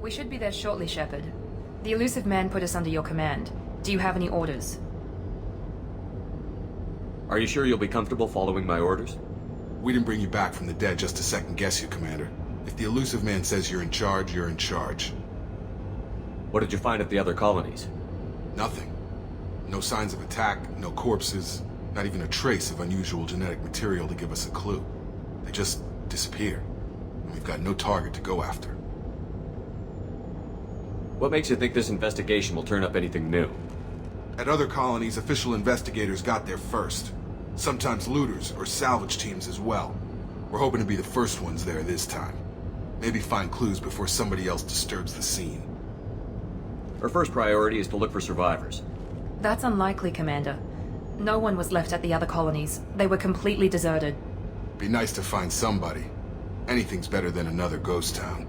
We should be there shortly, Shepard. The elusive man put us under your command. Do you have any orders? Are you sure you'll be comfortable following my orders? We didn't bring you back from the dead just to second guess you, Commander. If the elusive man says you're in charge, you're in charge. What did you find at the other colonies? Nothing. No signs of attack, no corpses, not even a trace of unusual genetic material to give us a clue. They just disappear. And we've got no target to go after. What makes you think this investigation will turn up anything new? At other colonies, official investigators got there first. Sometimes looters or salvage teams as well. We're hoping to be the first ones there this time. Maybe find clues before somebody else disturbs the scene. Our first priority is to look for survivors. That's unlikely, Commander. No one was left at the other colonies. They were completely deserted. Be nice to find somebody. Anything's better than another ghost town.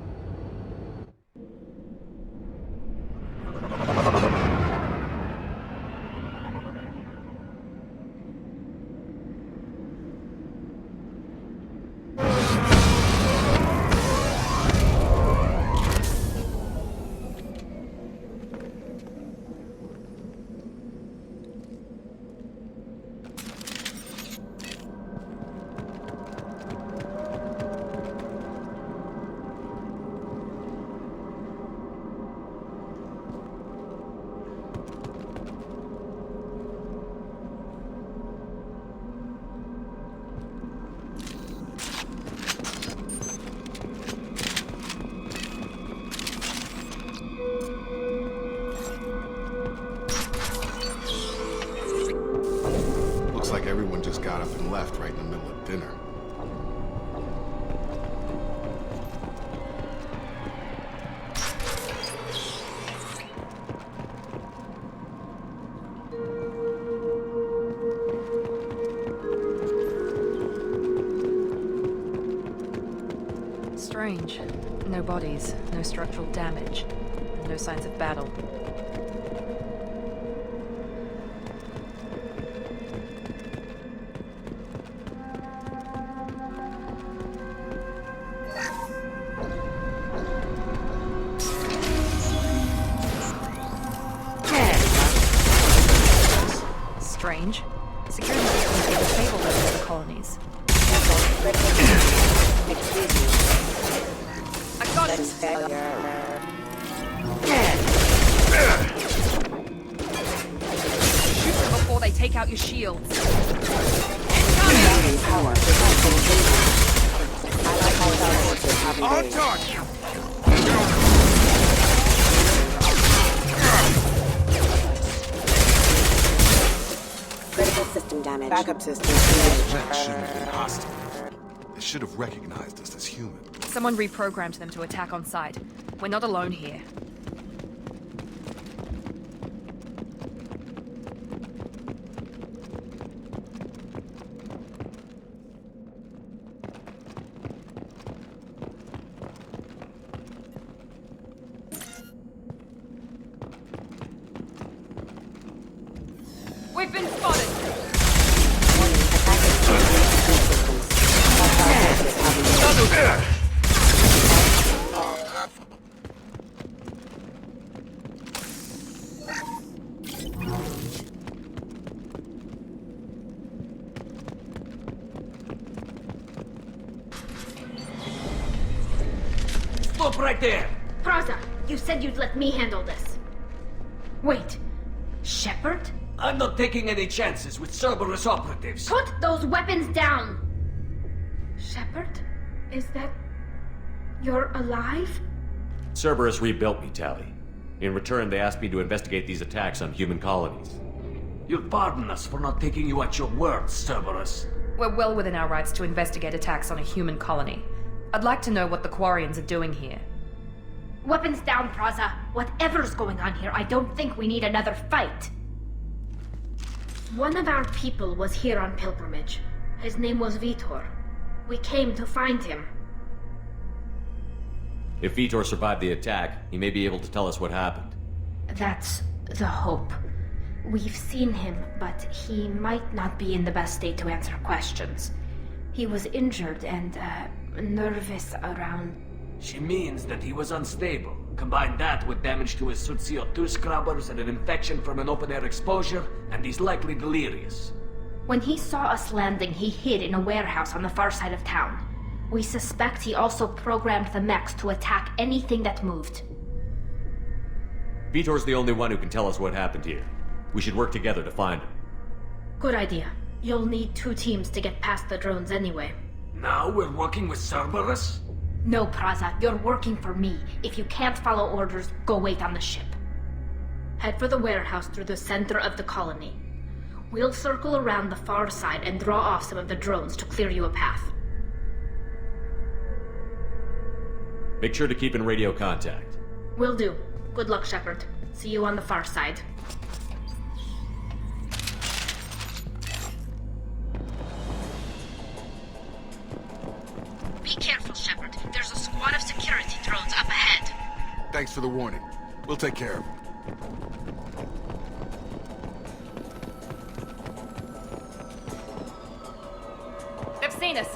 Looks like everyone just got up and left right in the middle of dinner. Strange. No bodies, no structural damage, and no signs of battle. Strange. Security systems get disabled over the colonies. I got it! Shoot them before they take out your shields. On target! Critical system damage. Backup system. That shouldn't have been hostile. They should have recognized us as human. Someone reprogrammed them to attack on sight. We're not alone here. We've been spotted! Stop right there! Praza, you said you'd let me handle this. Wait, Shepard? I'm not taking any chances with Cerberus operatives. Put those weapons down! Shepard? Is that... you're alive? Cerberus rebuilt me, Tally. In return, they asked me to investigate these attacks on human colonies. You'll pardon us for not taking you at your word, Cerberus. We're well within our rights to investigate attacks on a human colony. I'd like to know what the Quarians are doing here. Weapons down, Praza. Whatever's going on here, I don't think we need another fight. One of our people was here on pilgrimage. His name was Vitor. We came to find him. If Vitor survived the attack, he may be able to tell us what happened. That's the hope. We've seen him, but he might not be in the best state to answer questions. He was injured and, nervous around She means that he was unstable. Combine that with damage to his suit CO2 scrubbers and an infection from an open-air exposure, and he's likely delirious. When he saw us landing, he hid in a warehouse on the far side of town. We suspect he also programmed the mechs to attack anything that moved. Vitor's the only one who can tell us what happened here. We should work together to find him. Good idea. You'll need 2 teams to get past the drones anyway. Now we're working with Cerberus? No, Praza, you're working for me. If you can't follow orders, go wait on the ship. Head for the warehouse through the center of the colony. We'll circle around the far side and draw off some of the drones to clear you a path. Make sure to keep in radio contact. Will do. Good luck, Shepard. See you on the far side. Be careful, Shepard. There's a squad of security drones up ahead. Thanks for the warning. We'll take care of him. They've seen us.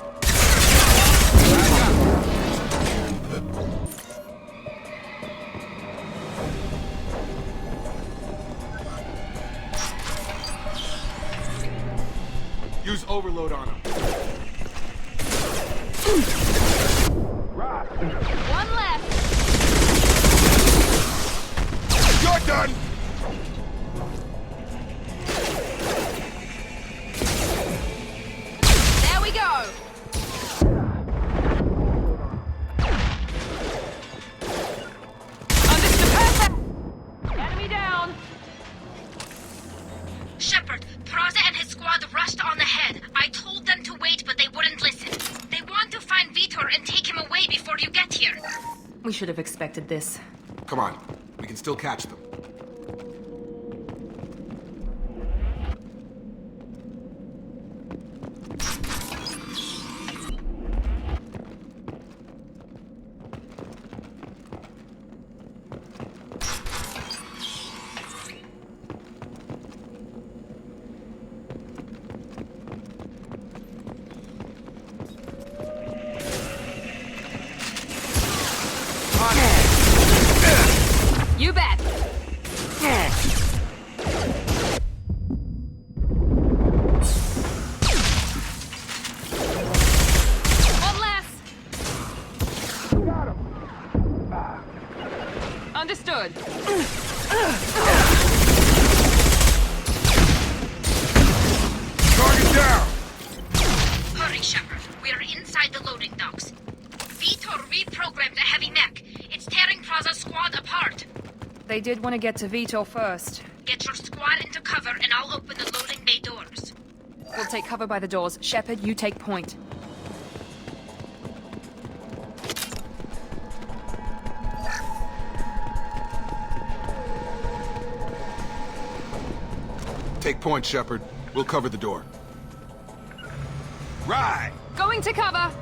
Use overload on him. One left. You're done! There we go. Understood. Perfect. Enemy down. Shepard, Praza and his squad rushed on ahead. I told them to wait, but they wouldn't listen. They want to find Vitor and take him away before you get here. We should have expected this. Come on. We can still catch them. You bet. One less. Understood. Target down! Hurry, Shepard. We are inside the loading docks. Vitor reprogrammed a heavy mech. It's tearing Praza's squad apart. They did want to get to Vitor first. Get your squad into cover and I'll open the loading bay doors. We'll take cover by the doors. Shepard, you take point. Take point, Shepard. We'll cover the door. Right! Going to cover.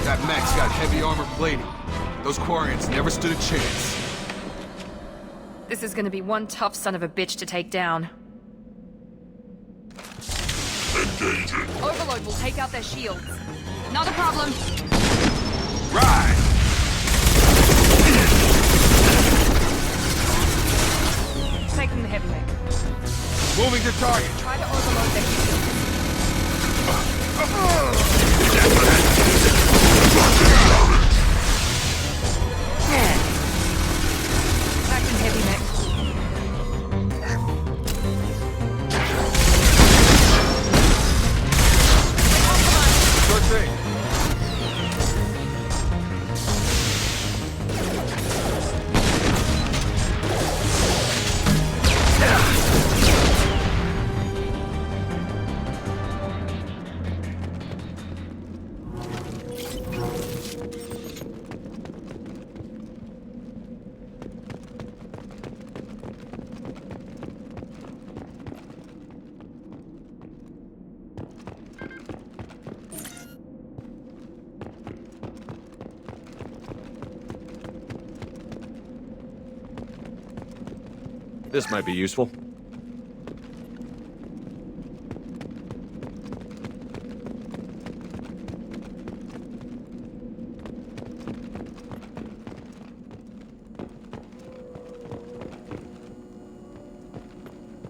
That mech's got heavy armor plating. Those Quarians never stood a chance. This is gonna be one tough son of a bitch to take down. Overload will take out their shields. Not a problem. Right! Taking the heavy mech. Moving to target. Try to overload their shields. Back in heavy mech. Sure thing. This might be useful.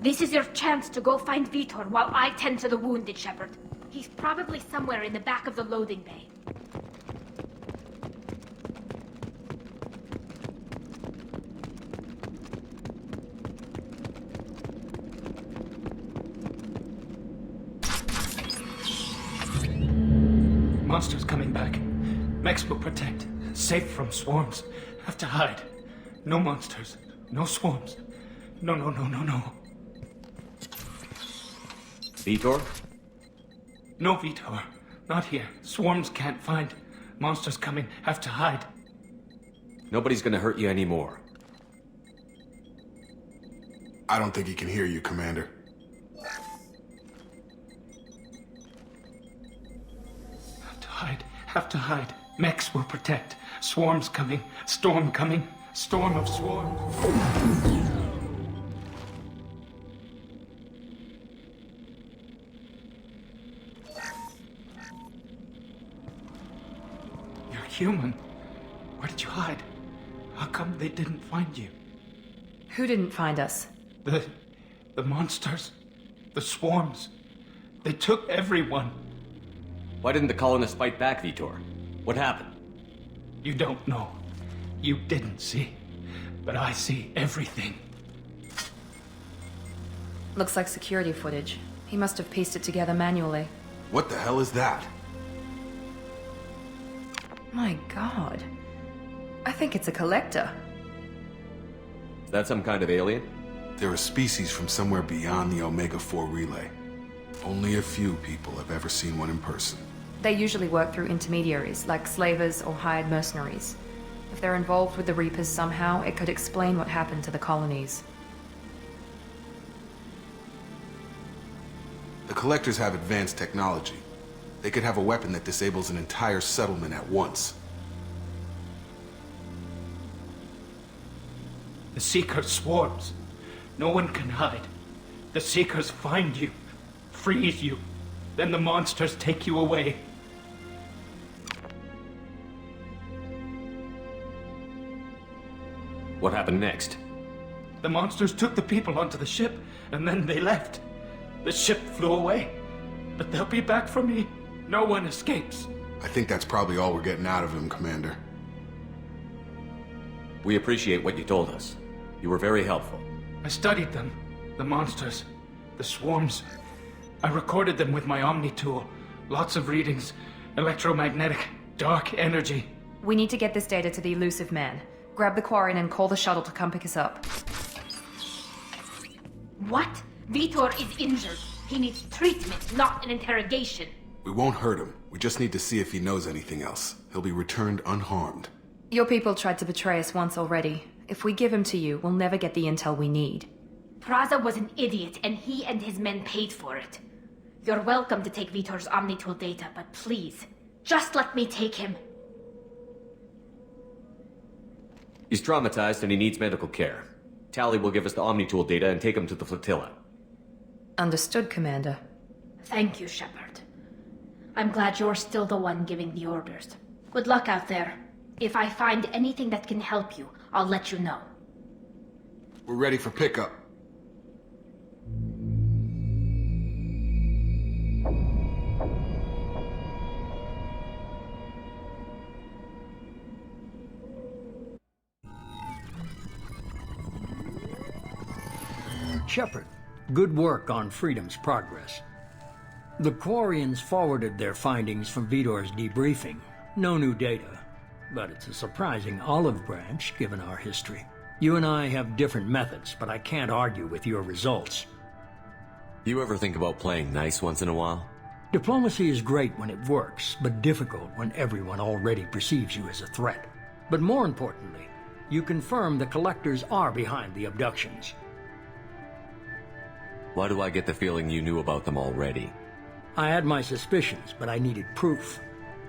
This is your chance to go find Vitor while I tend to the wounded, Shepard. He's probably somewhere in the back of the loading bay. Monsters coming back. Mechs will protect. Safe from swarms. Have to hide. No monsters. No swarms. No. Vitor? No Vitor. Not here. Swarms can't find. Monsters coming. Have to hide. Nobody's gonna hurt you anymore. I don't think he can hear you, Commander. Have to hide. Mechs will protect. Swarms coming. Storm coming. Storm of swarms. You're human. Where did you hide? How come they didn't find you? Who didn't find us? The monsters. The swarms. They took everyone. Why didn't the colonists fight back, Vitor? What happened? You don't know. You didn't see. But I see everything. Looks like security footage. He must have pieced it together manually. What the hell is that? My god. I think it's a collector. Is that some kind of alien? They're a species from somewhere beyond the Omega-4 relay. Only a few people have ever seen one in person. They usually work through intermediaries, like slavers or hired mercenaries. If they're involved with the Reapers somehow, it could explain what happened to the colonies. The Collectors have advanced technology. They could have a weapon that disables an entire settlement at once. The Seeker swarms. No one can hide. The Seekers find you, freeze you. Then the monsters take you away. What happened next? The monsters took the people onto the ship, and then they left. The ship flew away. But they'll be back for me. No one escapes. I think that's probably all we're getting out of him, Commander. We appreciate what you told us. You were very helpful. I studied them. The monsters. The swarms. I recorded them with my Omni tool. Lots of readings. Electromagnetic. Dark energy. We need to get this data to the elusive man. Grab the Quarian and call the shuttle to come pick us up. What? Vitor is injured. He needs treatment, not an interrogation. We won't hurt him. We just need to see if he knows anything else. He'll be returned unharmed. Your people tried to betray us once already. If we give him to you, we'll never get the intel we need. Praza was an idiot, and he and his men paid for it. You're welcome to take Vitor's Omnitool data, but please, just let me take him. He's traumatized and he needs medical care. Tali will give us the Omnitool data and take him to the flotilla. Understood, Commander. Thank you, Shepard. I'm glad you're still the one giving the orders. Good luck out there. If I find anything that can help you, I'll let you know. We're ready for pickup. Shepard, good work on Freedom's progress. The Quarians forwarded their findings from Vitor's debriefing. No new data, but it's a surprising olive branch given our history. You and I have different methods, but I can't argue with your results. You ever think about playing nice once in a while? Diplomacy is great when it works, but difficult when everyone already perceives you as a threat. But more importantly, you confirm the Collectors are behind the abductions. Why do I get the feeling you knew about them already? I had my suspicions, but I needed proof.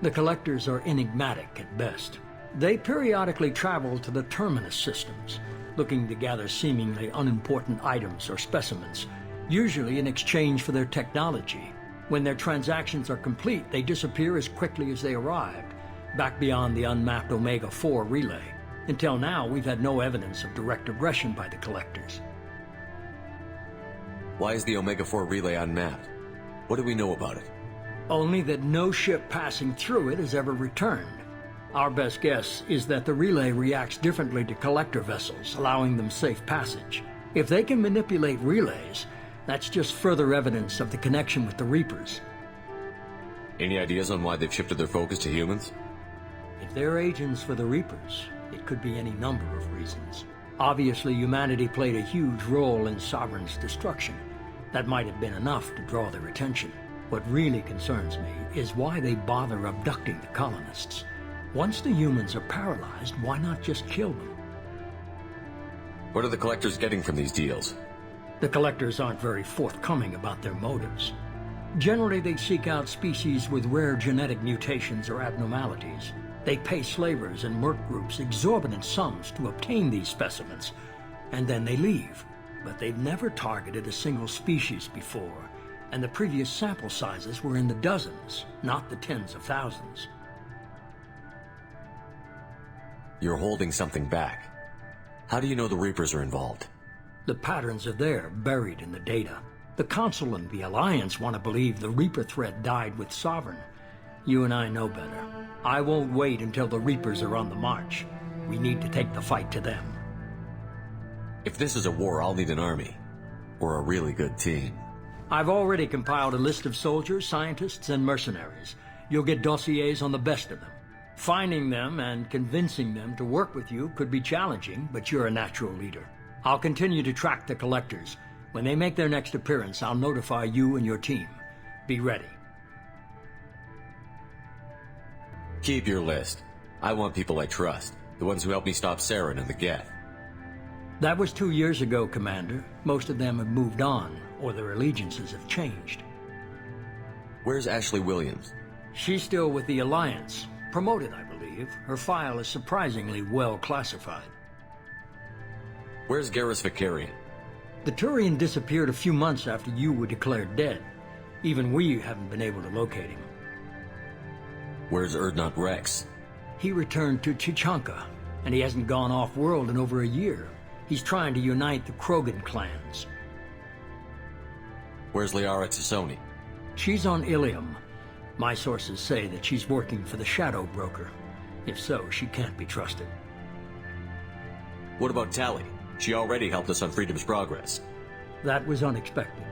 The Collectors are enigmatic at best. They periodically travel to the Terminus systems. looking to gather seemingly unimportant items or specimens, usually in exchange for their technology. When their transactions are complete, they disappear as quickly as they arrived, back beyond the unmapped Omega-4 relay. Until now, we've had no evidence of direct aggression by the collectors. Why is the Omega-4 relay unmapped? What do we know about it? Only that no ship passing through it has ever returned. Our best guess is that the relay reacts differently to collector vessels, allowing them safe passage. If they can manipulate relays, that's just further evidence of the connection with the Reapers. Any ideas on why they've shifted their focus to humans? If they're agents for the Reapers, it could be any number of reasons. Obviously, humanity played a huge role in Sovereign's destruction. That might have been enough to draw their attention. What really concerns me is why they bother abducting the colonists. Once the humans are paralyzed, why not just kill them? What are the collectors getting from these deals? The collectors aren't very forthcoming about their motives. Generally, they seek out species with rare genetic mutations or abnormalities. They pay slavers and merc groups exorbitant sums to obtain these specimens, and then they leave. But they've never targeted a single species before, and the previous sample sizes were in the dozens, not the tens of thousands. You're holding something back. How do you know the Reapers are involved? The patterns are there, buried in the data. The Council and the Alliance want to believe the Reaper threat died with Sovereign. You and I know better. I won't wait until the Reapers are on the march. We need to take the fight to them. If this is a war, I'll need an army. Or a really good team. I've already compiled a list of soldiers, scientists, and mercenaries. You'll get dossiers on the best of them. Finding them and convincing them to work with you could be challenging, but you're a natural leader. I'll continue to track the collectors. When they make their next appearance, I'll notify you and your team. Be ready. Keep your list. I want people I trust. The ones who helped me stop Saren and the Geth. That was 2 years ago, Commander. Most of them have moved on, or their allegiances have changed. Where's Ashley Williams? She's still with the Alliance. Promoted, I believe. Her file is surprisingly well classified. Where's Garrus Vicarian? The Turian disappeared a few months after you were declared dead. Even we haven't been able to locate him. Where's Urdnot Rex? He returned to Chichanka, and he hasn't gone off-world in over a year. He's trying to unite the Krogan clans. Where's Liara Tassoni? She's on Ilium. My sources say that she's working for the Shadow Broker. If so, she can't be trusted. What about Tali? She already helped us on Freedom's Progress. That was unexpected.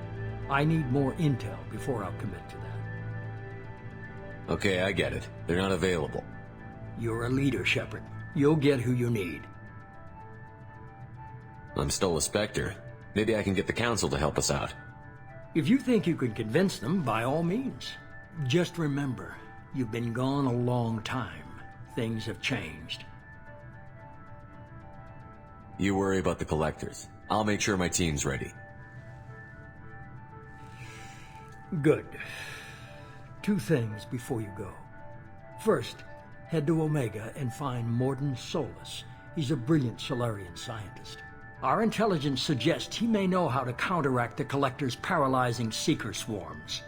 I need more intel before I'll commit to that. Okay, I get it. They're not available. You're a leader, Shepard. You'll get who you need. I'm still a Spectre. Maybe I can get the Council to help us out. If you think you can convince them, by all means. Just remember, you've been gone a long time. Things have changed. You worry about the Collectors. I'll make sure my team's ready. Good. 2 things before you go. First, head to Omega and find Mordin Solus. He's a brilliant Solarian scientist. Our intelligence suggests he may know how to counteract the Collector's paralyzing Seeker swarms.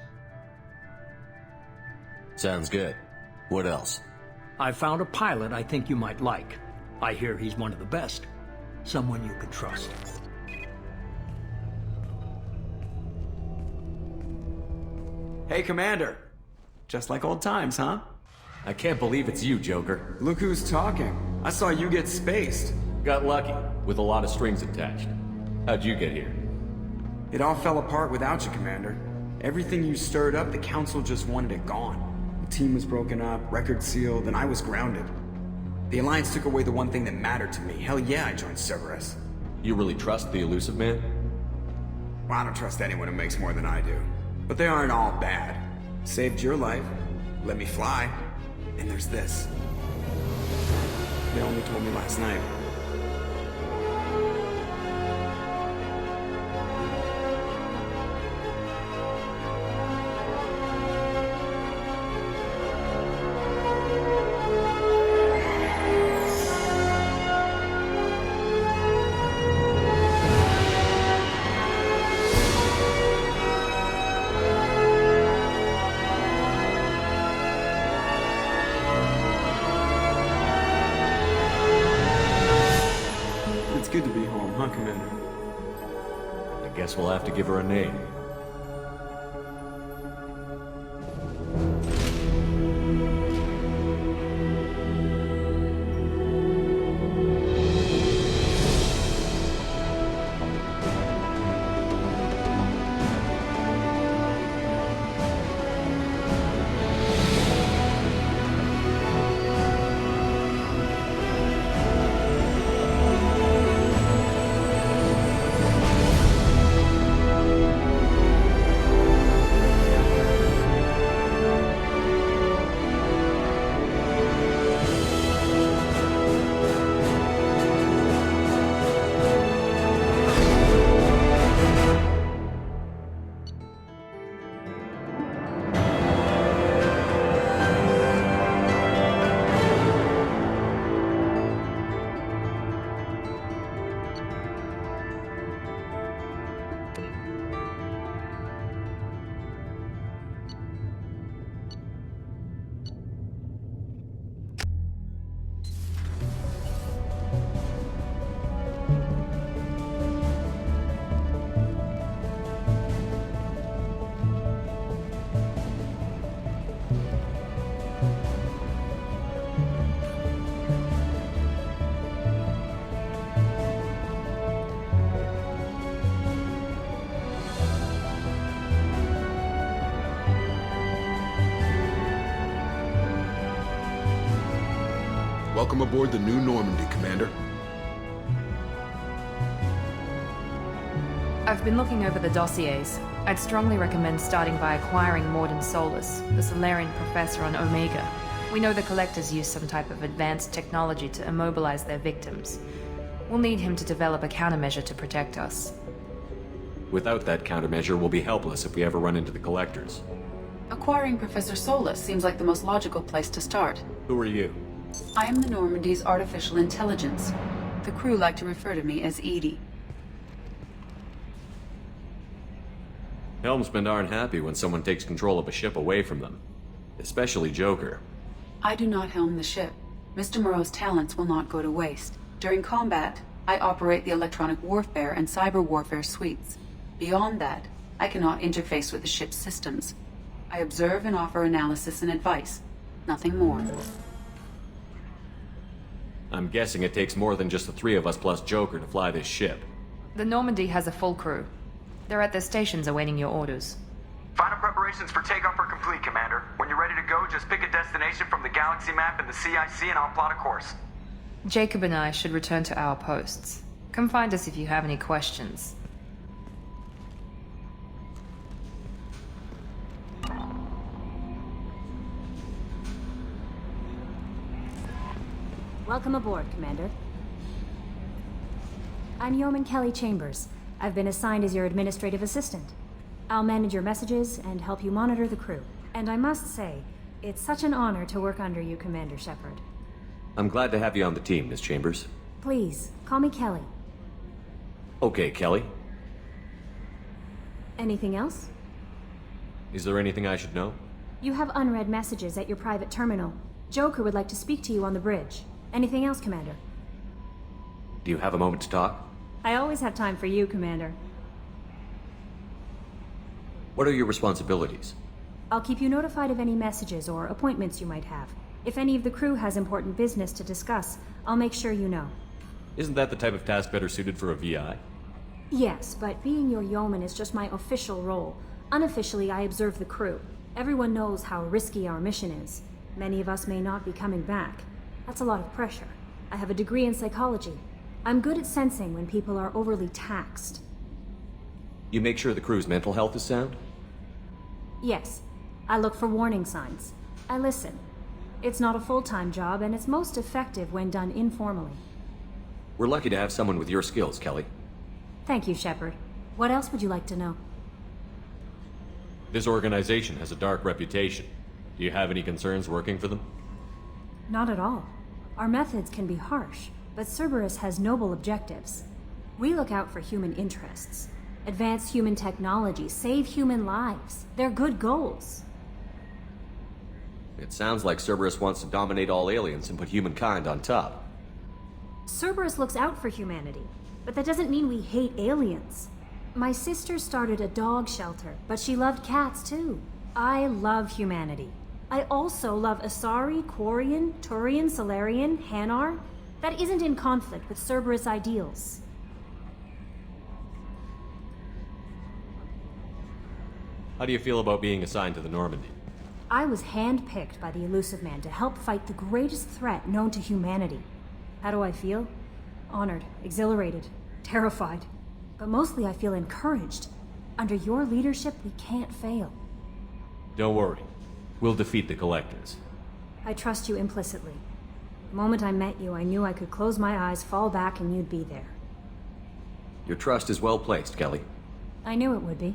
Sounds good. What else? I found a pilot I think you might like. I hear he's one of the best. Someone you can trust. Hey, Commander. Just like old times, huh? I can't believe it's you, Joker. Look who's talking. I saw you get spaced. Got lucky, with a lot of strings attached. How'd you get here? It all fell apart without you, Commander. Everything you stirred up, the Council just wanted it gone. The team was broken up, record sealed, and I was grounded. The Alliance took away the one thing that mattered to me. Hell yeah, I joined Cerberus. You really trust the elusive man? Well, I don't trust anyone who makes more than I do. But they aren't all bad. Saved your life, let me fly, and there's this. They only told me last night. good to be home, huh, Commander? I guess we'll have to give her a name. Welcome aboard the New Normandy, Commander. I've been looking over the dossiers. I'd strongly recommend starting by acquiring Morden Solus, the Solarian professor on Omega. We know the Collectors use some type of advanced technology to immobilize their victims. We'll need him to develop a countermeasure to protect us. Without that countermeasure, we'll be helpless if we ever run into the Collectors. Acquiring Professor Solus seems like the most logical place to start. Who are you? I am the Normandy's artificial intelligence. The crew like to refer to me as Edie. Helmsmen aren't happy when someone takes control of a ship away from them. Especially Joker. I do not helm the ship. Mr. Moreau's talents will not go to waste. During combat, I operate the electronic warfare and cyber warfare suites. Beyond that, I cannot interface with the ship's systems. I observe and offer analysis and advice. Nothing more. I'm guessing it takes more than just the three of us plus Joker to fly this ship. The Normandy has a full crew. They're at their stations awaiting your orders. Final preparations for takeoff are complete, Commander. When you're ready to go, just pick a destination from the galaxy map and the CIC and I'll plot a course. Jacob and I should return to our posts. Come find us if you have any questions. Welcome aboard, Commander. I'm Yeoman Kelly Chambers. I've been assigned as your administrative assistant. I'll manage your messages and help you monitor the crew. And I must say, it's such an honor to work under you, Commander Shepard. I'm glad to have you on the team, Miss Chambers. Please, call me Kelly. Okay, Kelly. Anything else? Is there anything I should know? You have unread messages at your private terminal. Joker would like to speak to you on the bridge. Anything else, Commander? Do you have a moment to talk? I always have time for you, Commander. What are your responsibilities? I'll keep you notified of any messages or appointments you might have. If any of the crew has important business to discuss, I'll make sure you know. Isn't that the type of task better suited for a VI? Yes, but being your yeoman is just my official role. Unofficially, I observe the crew. Everyone knows how risky our mission is. Many of us may not be coming back. That's a lot of pressure. I have a degree in psychology. I'm good at sensing when people are overly taxed. You make sure the crew's mental health is sound? Yes. I look for warning signs. I listen. It's not a full-time job, and it's most effective when done informally. We're lucky to have someone with your skills, Kelly. Thank you, Shepard. What else would you like to know? This organization has a dark reputation. Do you have any concerns working for them? Not at all. Our methods can be harsh, but Cerberus has noble objectives. We look out for human interests. Advance human technology, save human lives. They're good goals. It sounds like Cerberus wants to dominate all aliens and put humankind on top. Cerberus looks out for humanity. But that doesn't mean we hate aliens. My sister started a dog shelter, but she loved cats too. I love humanity. I also love Asari, Quarian, Turian, Solarian, Hanar. That isn't in conflict with Cerberus ideals. How do you feel about being assigned to the Normandy? I was handpicked by the Elusive Man to help fight the greatest threat known to humanity. How do I feel? Honored, exhilarated, terrified. But mostly I feel encouraged. Under your leadership, we can't fail. Don't worry. We'll defeat the Collectors. I trust you implicitly. The moment I met you, I knew I could close my eyes, fall back, and you'd be there. Your trust is well placed, Kelly. I knew it would be.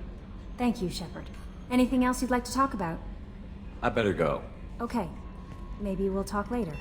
Thank you, Shepard. Anything else you'd like to talk about? I better go. Okay. Maybe we'll talk later.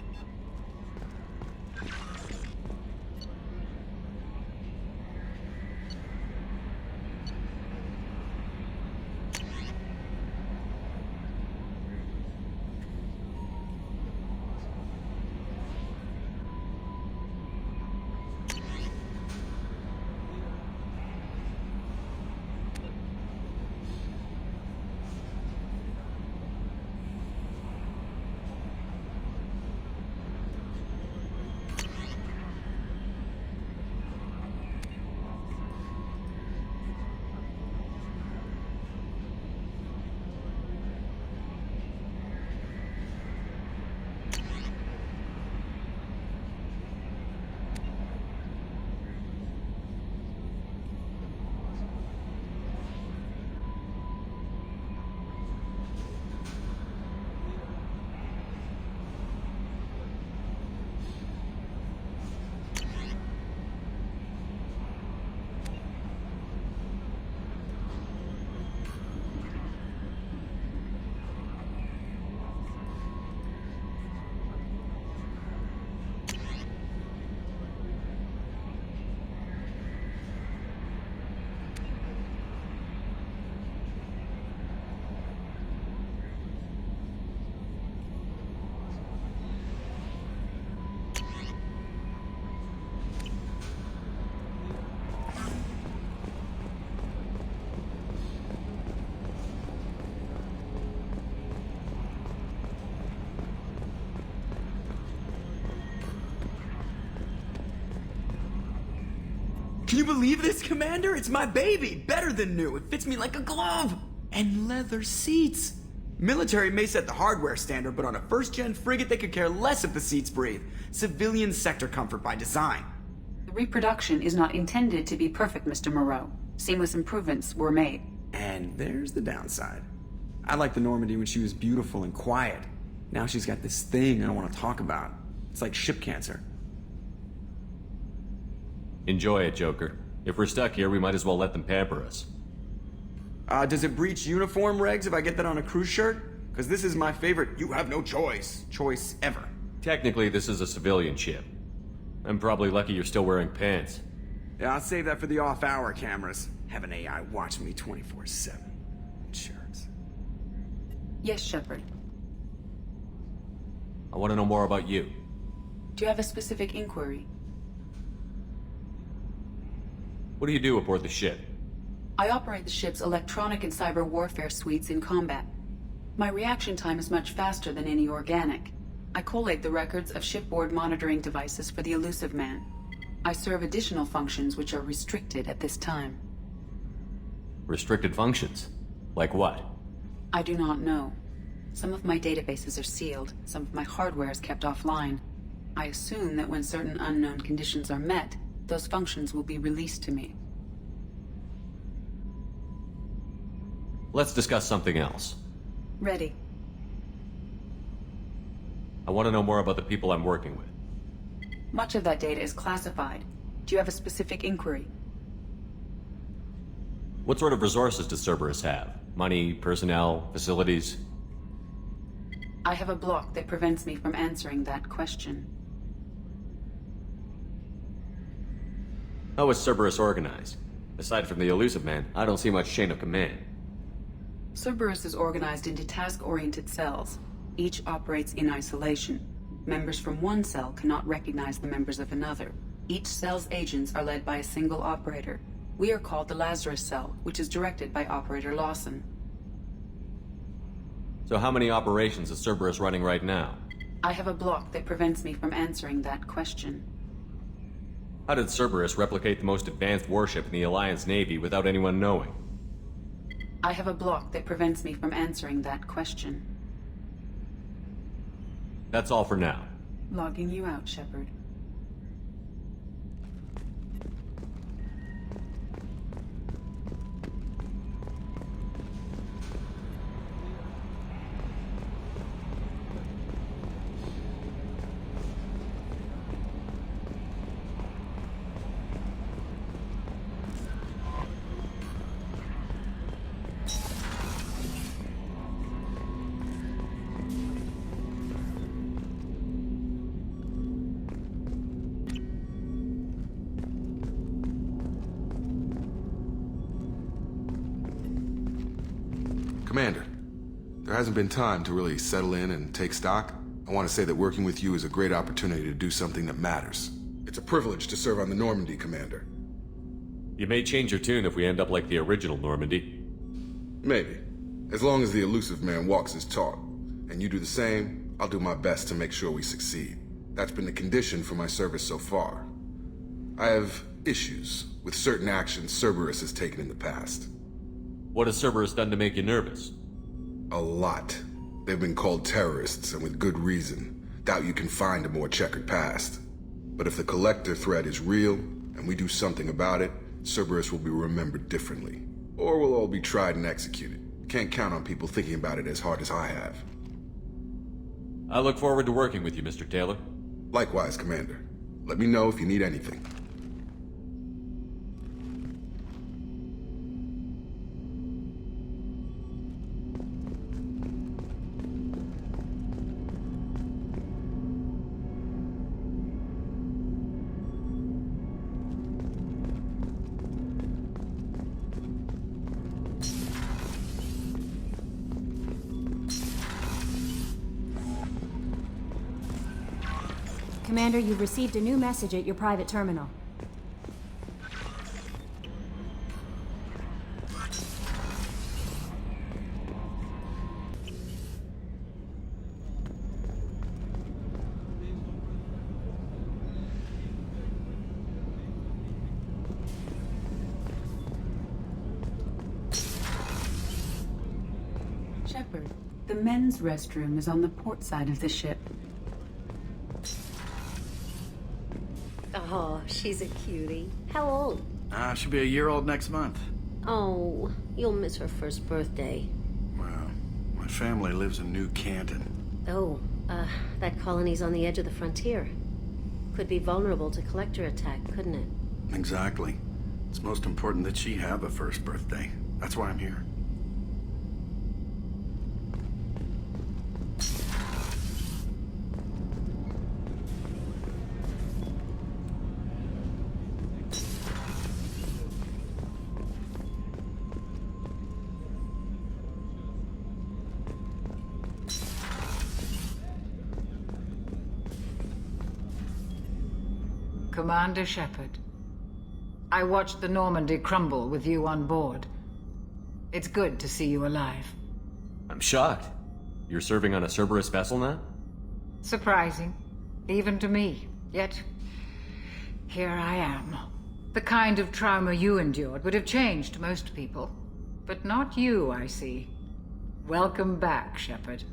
Can you believe this, Commander? It's my baby! Better than new. It fits me like a glove! And leather seats! Military may set the hardware standard, but on a first-gen frigate they could care less if the seats breathe. Civilian sector comfort by design. The reproduction is not intended to be perfect, Mr. Moreau. Seamless improvements were made. And there's the downside. I liked the Normandy when she was beautiful and quiet. Now she's got this thing I don't want to talk about. It's like ship cancer. Enjoy it, Joker. If we're stuck here, we might as well let them pamper us. Does it breach uniform regs if I get that on a cruise shirt? Because this is my favorite you have no choice ever. Technically, this is a civilian ship. I'm probably lucky you're still wearing pants. Yeah, I'll save that for the off-hour cameras. Have an AI watch me 24/7. Jerks. Yes, Shepard. I want to know more about you. Do you have a specific inquiry? What do you do aboard the ship? I operate the ship's electronic and cyber warfare suites in combat. My reaction time is much faster than any organic. I collate the records of shipboard monitoring devices for the Elusive Man. I serve additional functions which are restricted at this time. Restricted functions? Like what? I do not know. Some of my databases are sealed, some of my hardware is kept offline. I assume that when certain unknown conditions are met, those functions will be released to me. Let's discuss something else. Ready. I want to know more about the people I'm working with. Much of that data is classified. Do you have a specific inquiry? What sort of resources does Cerberus have? Money, personnel, facilities? I have a block that prevents me from answering that question. How is Cerberus organized? Aside from the Elusive Man, I don't see much chain of command. Cerberus is organized into task-oriented cells. Each operates in isolation. Members from one cell cannot recognize the members of another. Each cell's agents are led by a single operator. We are called the Lazarus Cell, which is directed by Operator Lawson. So how many operations is Cerberus running right now? I have a block that prevents me from answering that question. How did Cerberus replicate the most advanced warship in the Alliance Navy without anyone knowing? I have a block that prevents me from answering that question. That's all for now. Logging you out, Shepard. Commander, there hasn't been time to really settle in and take stock. I want to say that working with you is a great opportunity to do something that matters. It's a privilege to serve on the Normandy, Commander. You may change your tune if we end up like the original Normandy. Maybe. As long as the elusive man walks his talk, and you do the same, I'll do my best to make sure we succeed. That's been the condition for my service so far. I have issues with certain actions Cerberus has taken in the past. What has Cerberus done to make you nervous? A lot. They've been called terrorists, and with good reason. Doubt you can find a more checkered past. But if the Collector threat is real, and we do something about it, Cerberus will be remembered differently. Or we'll all be tried and executed. Can't count on people thinking about it as hard as I have. I look forward to working with you, Mr. Taylor. Likewise, Commander. Let me know if you need anything. Commander, you've received a new message at your private terminal. Shepard, the men's restroom is on the port side of the ship. Oh, she's a cutie. How old? She'll be a year old next month. Oh, you'll miss her first birthday. Well, my family lives in New Canton. Oh, that colony's on the edge of the frontier. Could be vulnerable to collector attack, couldn't it? Exactly. It's most important that she have a first birthday. That's why I'm here. Commander Shepard, I watched the Normandy crumble with you on board. It's good to see you alive. I'm shocked. You're serving on a Cerberus vessel now? Surprising, even to me. Yet, here I am. The kind of trauma you endured would have changed most people. But not you, I see. Welcome back, Shepard.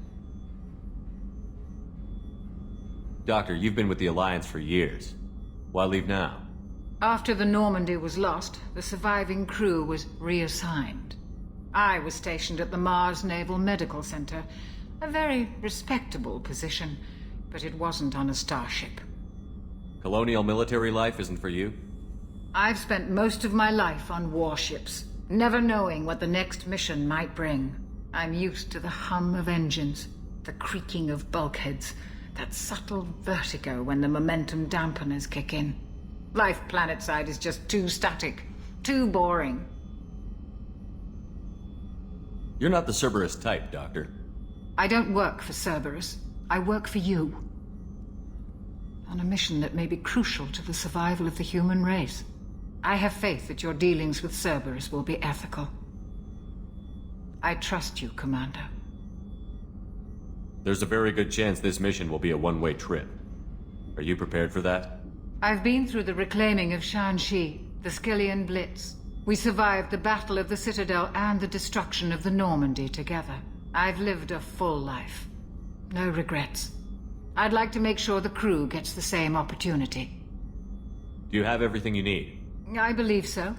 Doctor, you've been with the Alliance for years. Why leave now? After the Normandy was lost, the surviving crew was reassigned. I was stationed at the Mars Naval Medical Center, a very respectable position, but it wasn't on a starship. Colonial military life isn't for you? I've spent most of my life on warships, never knowing what the next mission might bring. I'm used to the hum of engines, the creaking of bulkheads, that subtle vertigo when the momentum dampeners kick in. Life planetside is just too static, too boring. You're not the Cerberus type, Doctor. I don't work for Cerberus. I work for you. on a mission that may be crucial to the survival of the human race. I have faith that your dealings with Cerberus will be ethical. I trust you, Commander. There's a very good chance this mission will be a one-way trip. Are you prepared for that? I've been through the reclaiming of Shanxi, the Skillian Blitz. We survived the Battle of the Citadel and the destruction of the Normandy together. I've lived a full life. No regrets. I'd like to make sure the crew gets the same opportunity. Do you have everything you need? I believe so.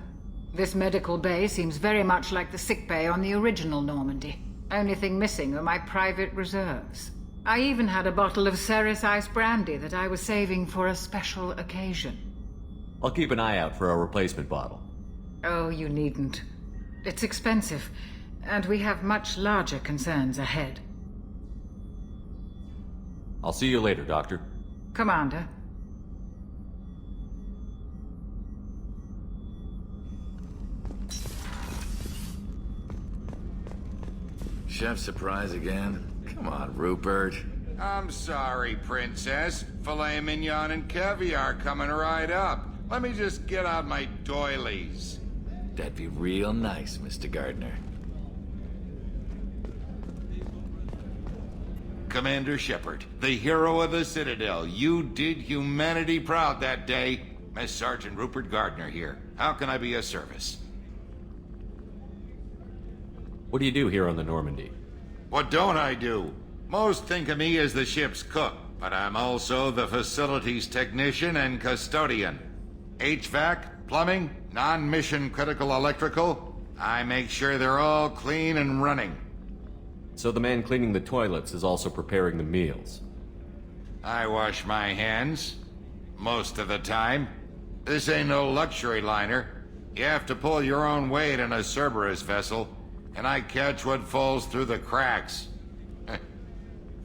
This medical bay seems very much like the sick bay on the original Normandy. Only thing missing are my private reserves. I even had a bottle of Ceres Ice brandy that I was saving for a special occasion. I'll keep an eye out for a replacement bottle. Oh, you needn't. It's expensive, and we have much larger concerns ahead. I'll see you later, Doctor. Commander. Chef surprise again? Come on, Rupert. I'm sorry, Princess. Filet mignon and caviar coming right up. Let me just get out my doilies. That'd be real nice, Mr. Gardner. Commander Shepard, the hero of the Citadel. You did humanity proud that day. Miss Sergeant Rupert Gardner here. How can I be of service? What do you do here on the Normandy? What don't I do? Most think of me as the ship's cook, but I'm also the facilities technician and custodian. HVAC, plumbing, non-mission critical electrical. I make sure they're all clean and running. So the man cleaning the toilets is also preparing the meals. I wash my hands. Most of the time. This ain't no luxury liner. You have to pull your own weight in a Cerberus vessel, and I catch what falls through the cracks.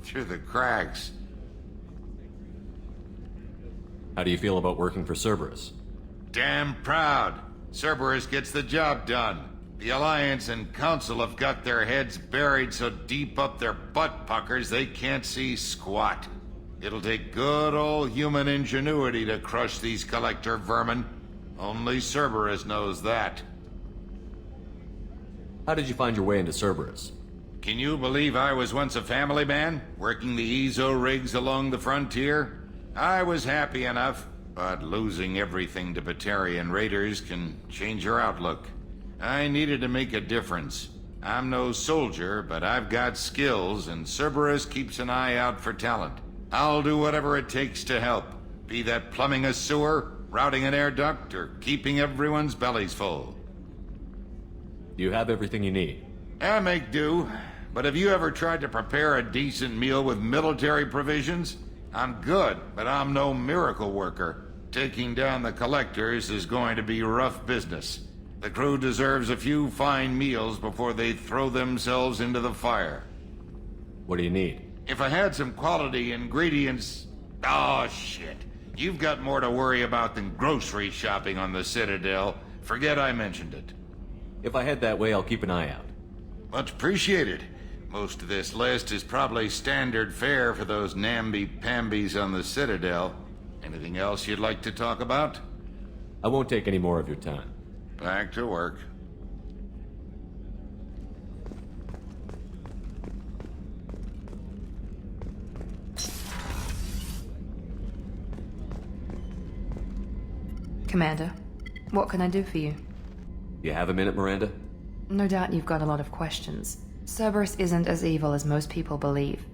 Through the cracks. How do you feel about working for Cerberus? Damn proud. Cerberus gets the job done. The Alliance and Council have got their heads buried so deep up their butt puckers they can't see squat. It'll take good old human ingenuity to crush these collector vermin. Only Cerberus knows that. How did you find your way into Cerberus? Can you believe I was once a family man, working the EZO rigs along the frontier? I was happy enough, but losing everything to Batarian raiders can change your outlook. I needed to make a difference. I'm no soldier, but I've got skills, and Cerberus keeps an eye out for talent. I'll do whatever it takes to help, be that plumbing a sewer, routing an air duct, or keeping everyone's bellies full. Do you have everything you need? I make do, but have you ever tried to prepare a decent meal with military provisions? I'm good, but I'm no miracle worker. Taking down the collectors is going to be rough business. The crew deserves a few fine meals before they throw themselves into the fire. What do you need? If I had some quality ingredients... Oh, shit. You've got more to worry about than grocery shopping on the Citadel. Forget I mentioned it. If I head that way, I'll keep an eye out. Much appreciated. Most of this list is probably standard fare for those namby-pambies on the Citadel. Anything else you'd like to talk about? I won't take any more of your time. Back to work. Commander, what can I do for you? You have a minute, Miranda? No doubt you've got a lot of questions. Cerberus isn't as evil as most people believe.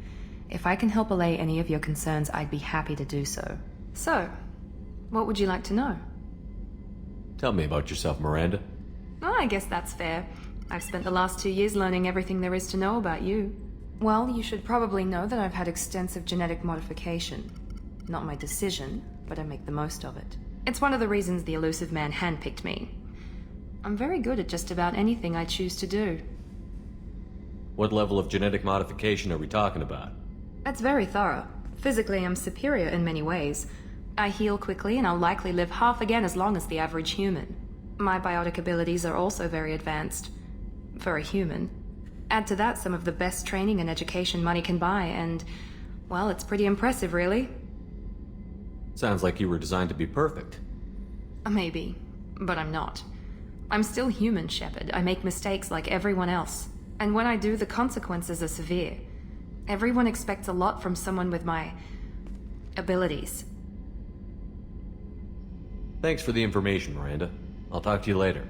If I can help allay any of your concerns, I'd be happy to do so. So, what would you like to know? Tell me about yourself, Miranda. Oh, I guess that's fair. I've spent the last 2 years learning everything there is to know about you. Well, you should probably know that I've had extensive genetic modification. Not my decision, but I make the most of it. It's one of the reasons the elusive man handpicked me. I'm very good at just about anything I choose to do. What level of genetic modification are we talking about? That's very thorough. Physically, I'm superior in many ways. I heal quickly, and I'll likely live half again as long as the average human. My biotic abilities are also very advanced. For a human. Add to that some of the best training and education money can buy, and... well, it's pretty impressive, really. Sounds like you were designed to be perfect. Maybe, but I'm not. I'm still human, Shepard. I make mistakes like everyone else. And when I do, the consequences are severe. Everyone expects a lot from someone with my abilities. Thanks for the information, Miranda. I'll talk to you later.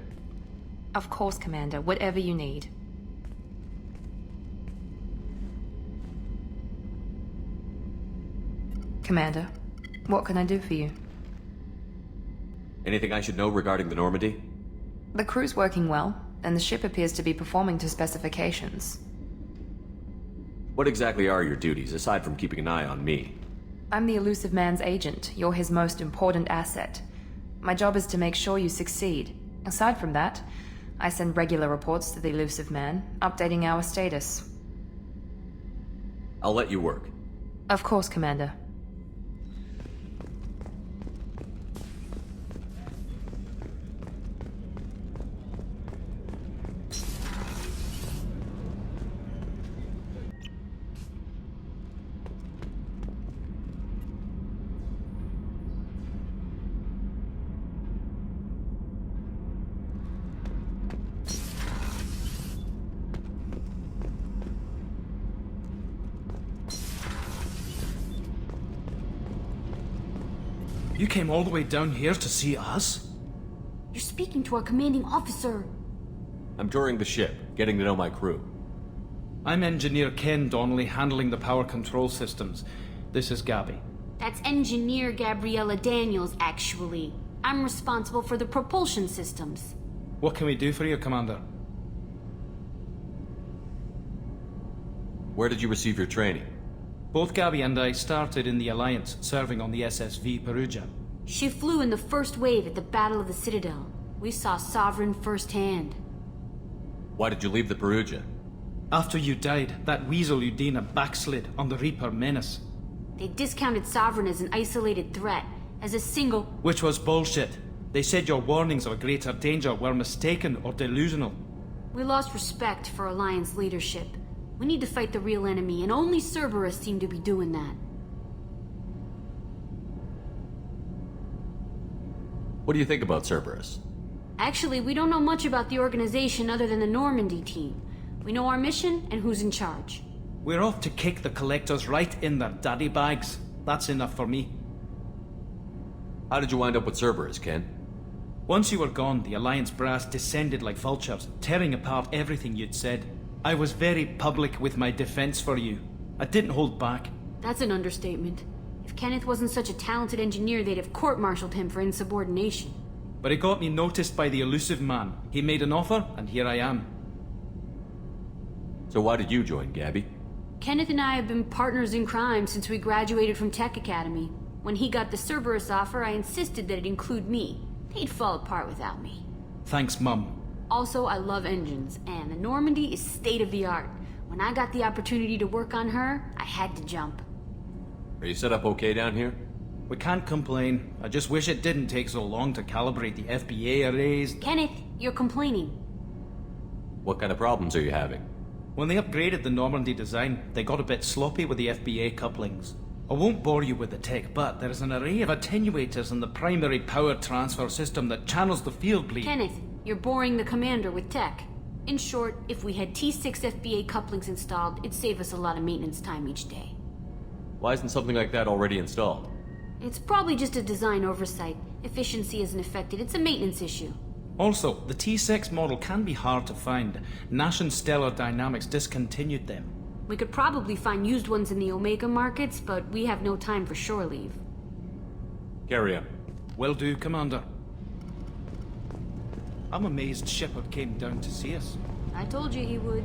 Of course, Commander. Whatever you need. Commander, what can I do for you? Anything I should know regarding the Normandy? The crew's working well, and the ship appears to be performing to specifications. What exactly are your duties, aside from keeping an eye on me? I'm the Elusive Man's agent. You're his most important asset. My job is to make sure you succeed. Aside from that, I send regular reports to the Elusive Man, updating our status. I'll let you work. Of course, Commander. You came all the way down here to see us? You're speaking to our commanding officer. I'm touring the ship, getting to know my crew. I'm Engineer Ken Donnelly, handling the power control systems. This is Gabby. That's Engineer Gabriella Daniels, actually. I'm responsible for the propulsion systems. What can we do for you, Commander? Where did you receive your training? Both Gabby and I started in the Alliance, serving on the SSV Perugia. She flew in the first wave at the Battle of the Citadel. We saw Sovereign firsthand. Why did you leave the Perugia? After you died, that weasel Udina backslid on the Reaper menace. They discounted Sovereign as an isolated threat, as a single... Which was bullshit. They said your warnings of greater danger were mistaken or delusional. We lost respect for Alliance leadership. We need to fight the real enemy, and only Cerberus seemed to be doing that. What do you think about Cerberus? Actually, we don't know much about the organization other than the Normandy team. We know our mission and who's in charge. We're off to kick the Collectors right in their daddy bags. That's enough for me. How did you wind up with Cerberus, Ken? Once you were gone, the Alliance brass descended like vultures, tearing apart everything you'd said. I was very public with my defense for you. I didn't hold back. That's an understatement. If Kenneth wasn't such a talented engineer, they'd have court-martialed him for insubordination. But it got me noticed by the Elusive Man. He made an offer, and here I am. So why did you join, Gabby? Kenneth and I have been partners in crime since we graduated from Tech Academy. When he got the Cerberus offer, I insisted that it include me. They'd fall apart without me. Thanks, Mum. Also, I love engines, and the Normandy is state-of-the-art. When I got the opportunity to work on her, I had to jump. Are you set up okay down here? We can't complain. I just wish it didn't take so long to calibrate the FBA arrays. Kenneth, you're complaining. What kind of problems are you having? When they upgraded the Normandy design, they got a bit sloppy with the FBA couplings. I won't bore you with the tech, but there's an array of attenuators in the primary power transfer system that channels the field bleed. Kenneth, you're boring the commander with tech. In short, if we had T6 FBA couplings installed, it'd save us a lot of maintenance time each day. Why isn't something like that already installed? It's probably just a design oversight. Efficiency isn't affected, it's a maintenance issue. Also, the T6 model can be hard to find. Nash and Stellar Dynamics discontinued them. We could probably find used ones in the Omega markets, but we have no time for shore leave. Carry on. Will do, Commander. I'm amazed Shepard came down to see us. I told you he would.